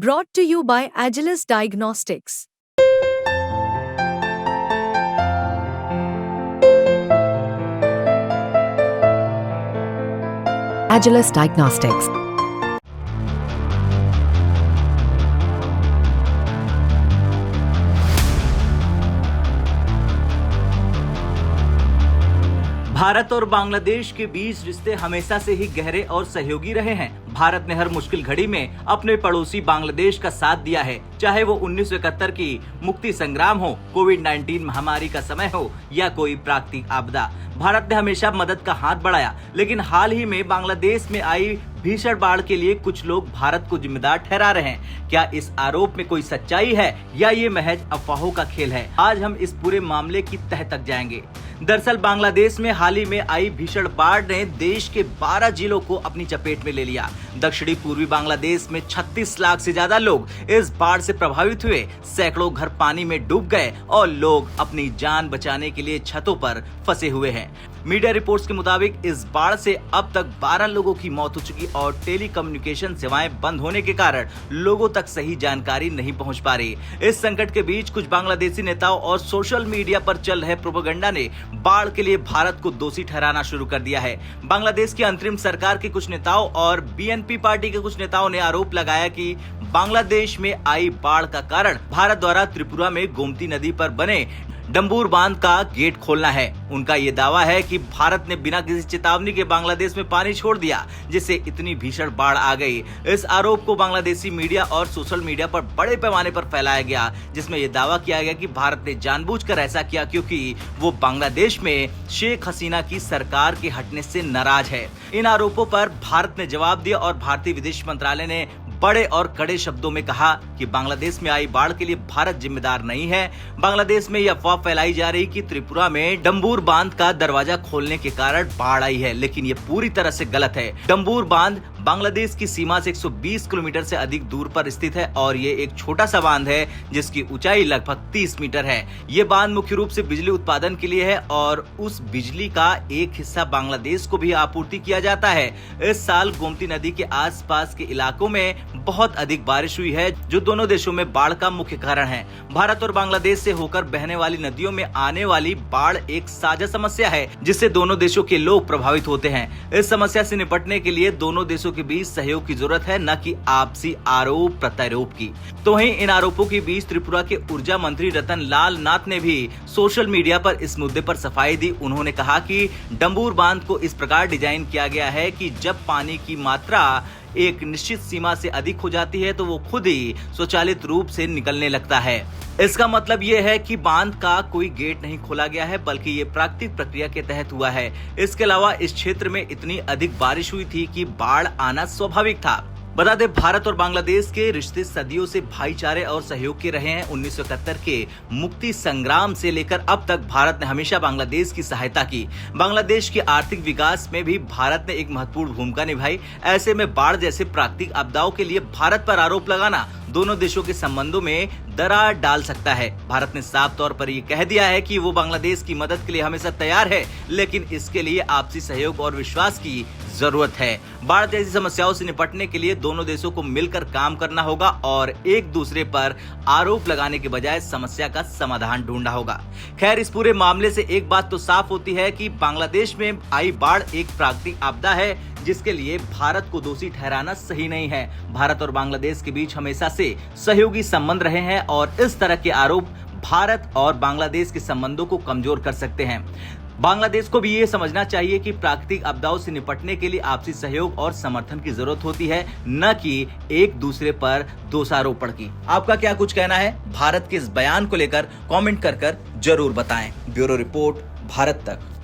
Brought to you by Agilus Diagnostics. Agilus Diagnostics. Bharat और बांग्लादेश के बीच रिश्ते हमेशा से ही गहरे और सहयोगी रहे हैं। भारत ने हर मुश्किल घड़ी में अपने पड़ोसी बांग्लादेश का साथ दिया है, चाहे वो 1971 की मुक्ति संग्राम हो, कोविड-19 महामारी का समय हो या कोई प्राकृतिक आपदा। भारत ने हमेशा मदद का हाथ बढ़ाया, लेकिन हाल ही में बांग्लादेश में आई भीषण बाढ़ के लिए कुछ लोग भारत को जिम्मेदार ठहरा रहे हैं। क्या इस आरोप में कोई सच्चाई है या ये महज अफवाहों का खेल है? आज हम इस पूरे मामले की तह तक जाएंगे। दरअसल बांग्लादेश में हाल ही में आई भीषण बाढ़ ने देश के 12 जिलों को अपनी चपेट में ले लिया। दक्षिणी पूर्वी बांग्लादेश में 36 लाख से ज्यादा लोग इस बाढ़ से प्रभावित हुए। सैकड़ों घर पानी में डूब गए और लोग अपनी जान बचाने के लिए छतों पर फंसे हुए हैं। मीडिया रिपोर्ट्स के मुताबिक इस बाढ़ से अब तक 12 लोगों की मौत हो चुकी और टेलीकम्युनिकेशन सेवाएं बंद होने के कारण लोगों तक सही जानकारी नहीं पहुंच पा रही। इस संकट के बीच कुछ बांग्लादेशी नेताओं और सोशल मीडिया पर चल रहे प्रोपेगेंडा ने बाढ़ के लिए भारत को दोषी ठहराना शुरू कर दिया है। बांग्लादेश की अंतरिम सरकार के कुछ नेताओं और बीएनपी पार्टी के कुछ नेताओं ने आरोप लगाया कि बांग्लादेश में आई बाढ़ का कारण भारत द्वारा त्रिपुरा में गोमती नदी पर बने डंबूर बांध का गेट खोलना है। उनका ये दावा है कि भारत ने बिना किसी चेतावनी के बांग्लादेश में पानी छोड़ दिया, जिससे इतनी भीषण बाढ़ आ गई। इस आरोप को बांग्लादेशी मीडिया और सोशल मीडिया पर बड़े पैमाने पर फैलाया गया, जिसमें यह दावा किया गया कि भारत ने जानबूझकर ऐसा किया क्योंकि वो बांग्लादेश में शेख हसीना की सरकार के हटने से नाराज है। इन आरोपों पर भारत ने जवाब दिया और भारतीय विदेश मंत्रालय ने बड़े और कड़े शब्दों में कहा कि बांग्लादेश में आई बाढ़ के लिए भारत जिम्मेदार नहीं है। बांग्लादेश में यह अफवाह फैलाई जा रही कि त्रिपुरा में डंबूर बांध का दरवाजा खोलने के कारण बाढ़ आई है, लेकिन ये पूरी तरह से गलत है। डंबूर बांध बांग्लादेश की सीमा से 120 किलोमीटर से अधिक दूर पर स्थित है और ये एक छोटा सा बांध है जिसकी ऊंचाई लगभग 30 मीटर है। ये बांध मुख्य रूप से बिजली उत्पादन के लिए है और उस बिजली का एक हिस्सा बांग्लादेश को भी आपूर्ति किया जाता है। इस साल गोमती नदी के आसपास के इलाकों में बहुत अधिक बारिश हुई है, जो दोनों देशों में बाढ़ का मुख्य कारण है। भारत और बांग्लादेश से होकर बहने वाली नदियों में आने वाली बाढ़ एक साझा समस्या है, जिससे दोनों देशों के लोग प्रभावित होते हैं। इस समस्या से निपटने के लिए दोनों देशों के बीच सहयोग की जरूरत है, न कि आपसी आरोप प्रत्यारोप की। तो वहीं इन आरोपों के बीच त्रिपुरा के ऊर्जा मंत्री रतन लाल नाथ ने भी सोशल मीडिया पर इस मुद्दे पर सफाई दी। उन्होंने कहा कि डंबूर बांध को इस प्रकार डिजाइन किया गया है कि जब पानी की मात्रा एक निश्चित सीमा से अधिक हो जाती है तो वो खुद ही स्वचालित रूप से निकलने लगता है। इसका मतलब ये है कि बांध का कोई गेट नहीं खोला गया है, बल्कि ये प्राकृतिक प्रक्रिया के तहत हुआ है। इसके अलावा इस क्षेत्र में इतनी अधिक बारिश हुई थी कि बाढ़ आना स्वाभाविक था। बता दें, भारत और बांग्लादेश के रिश्ते सदियों से भाईचारे और सहयोग के रहे हैं। 1971 के मुक्ति संग्राम से लेकर अब तक भारत ने हमेशा बांग्लादेश की सहायता की। बांग्लादेश के आर्थिक विकास में भी भारत ने एक महत्वपूर्ण भूमिका निभाई। ऐसे में बाढ़ जैसे प्राकृतिक आपदाओं के लिए भारत पर आरोप लगाना दोनों देशों के संबंधों में दरार डाल सकता है। भारत ने साफ तौर पर यह कह दिया है कि वो बांग्लादेश की मदद के लिए हमेशा तैयार है, लेकिन इसके लिए आपसी सहयोग और विश्वास की जरूरत है। बाढ़ जैसी समस्याओं से निपटने के लिए दोनों देशों को मिलकर काम करना होगा और एक दूसरे पर आरोप लगाने के बजाय समस्या का समाधान ढूंढना होगा। खैर, इस पूरे मामले से एक बात तो साफ होती है कि बांग्लादेश में आई बाढ़ एक प्राकृतिक आपदा है, जिसके लिए भारत को दोषी ठहराना सही नहीं है। भारत और बांग्लादेश के बीच हमेशा से सहयोगी संबंध रहे हैं और इस तरह के आरोप भारत और बांग्लादेश के संबंधों को कमजोर कर सकते हैं। बांग्लादेश को भी ये समझना चाहिए कि प्राकृतिक आपदाओं से निपटने के लिए आपसी सहयोग और समर्थन की जरूरत होती है, न कि एक दूसरे पर दोषारोपण की। आपका क्या कुछ कहना है भारत के इस बयान को लेकर? कमेंट कर जरूर बताएं। ब्यूरो रिपोर्ट, भारत तक।